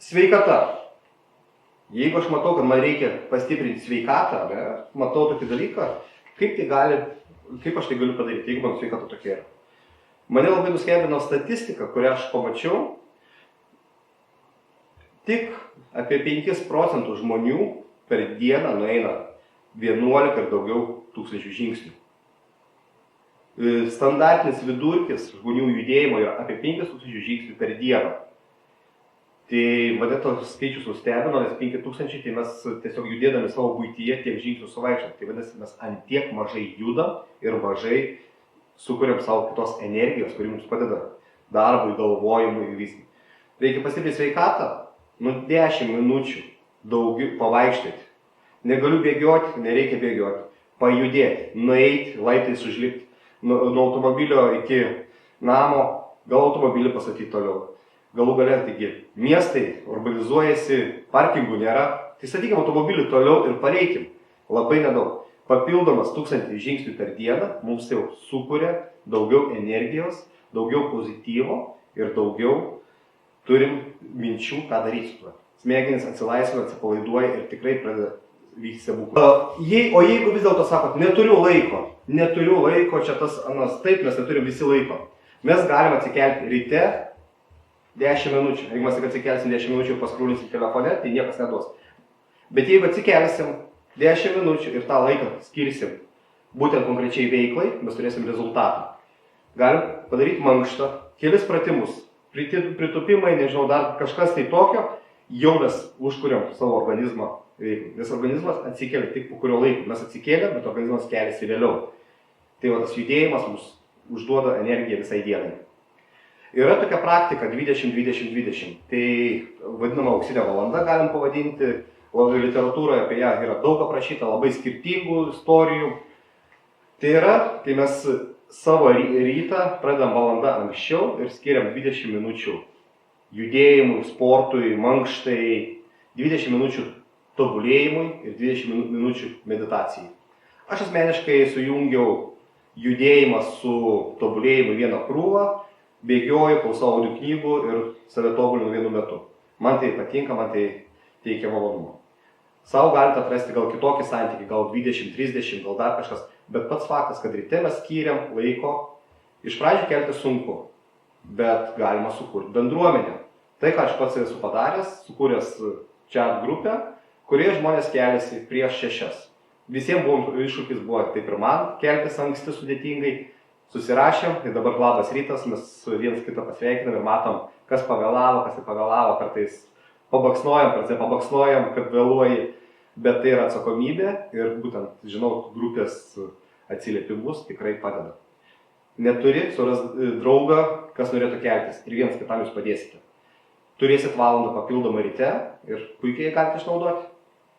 Sveikata. Jeigu aš matau, kad man reikia pastiprinti sveikatą, matau tokį dalyką, kaip aš tai galiu padaryti, jeigu man sveikata tokia yra. Mane labai nustebino statistika, kurią aš pamačiau, tik apie 5 procentų žmonių per dieną nueina 11 ir daugiau tūkstančių žingsnių. Standartinis vidurkis žmonių judėjimo yra apie 5000 žingsnių per dieną. Tai mane tos skaičius nustebino, nes 5000 tai mes tiesiog judėdami savo buityje tiek žingsnių suvaikščiam. Tai vadinasi, mes ant tiek mažai judam ir mažai sukuriam savo kitos energijos, kuri mums padeda darbui, galvojimui ir viskai. Reikia pastiprinti sveikatą, 10 minučių daugiau pavaikštėti. Negaliu bėgioti, nereikia bėgioti. Pajudėti, nueiti, laiptais užlipti nuo automobilio iki namo, gal automobilį pastatyti toliau. Galų gale, taigi, miestai urbanizuojasi, parkingų nėra, tai statykim automobilį toliau ir pareikim. Labai nedaug. Papildomas 1000 žingsnių per dieną mums jau sukuria daugiau energijos, daugiau pozityvo ir daugiau turim minčių, ką daryti su tuo. Smegenys atsilaisvina, atsipalaiduoja ir tikrai pradeda vykti stebuklai. O jeigu vis dėlto sakot, neturiu laiko, čia tas anas, taip, mes neturim visi laiko. Mes galime atsikelti ryte 10 minučių. Jeigu mes tik atsikelsim 10 minučių ir paskrulinsim telefone, tai niekas neduos. Bet jeigu atsikelsim 10 minučių ir tą laiką skirsim būtent konkrečiai veiklai, mes turėsim rezultatą. Galim padaryti mankštą, kelis pratimus, pritupimai, nežinau, dar kažkas tai tokio, jau mes užkuriam savo organizmą veiklai. Nes organizmas atsikelia tik po kurio laiko. Mes atsikėlėm, bet organizmas keliasi vėliau. Tai va, tas judėjimas mums užduoda energiją visai dienai. Yra tokia praktika 20-20-20. Tai vadinama auksinė valanda, galim pavadinti. Literatūroje apie ją yra daug aprašyta, labai skirtingų istorijų. Tai yra, kai mes savo rytą pradedam valandą anksčiau ir skiriam 20 minučių judėjimui, sportui, mankštai, 20 minučių tobulėjimui ir 20 minučių meditacijai. Aš asmeniškai sujungiau judėjimą su tobulėjimu vieną krūvą, bėgioju, klausau audio knygų ir save tobulinu vienu metu. Man tai patinka, man tai teikia malonumą. Sau galite atrasti gal kitokį santykį, gal 20-30, gal dar kažkas, bet pats faktas, kad ryte mes skiriam laiko, iš pradžių kelti sunku, bet galima sukurti bendruomenę. Tai, ką aš pats esu padaręs, sukūręs chat grupę, kurioje žmonės keliasi prieš 6. Visiems iššūkis buvo taip ir man, keltis anksti sudėtingai, susirašėm ir dabar labas rytas, mes vienas kitą pasveikinam ir matom, kas pavėlavo, kas nepavėlavo, kartais pabaksnojam, kad vėluoji, bet tai yra atsakomybė ir būtent, žinau, grupės atsiliepimus tikrai padeda. Neturi, suras draugą, kas norėtų keltis ir vienas kitam jūs padėsite. Turėsit valandą papildomą ryte ir puikiai galite išnaudoti.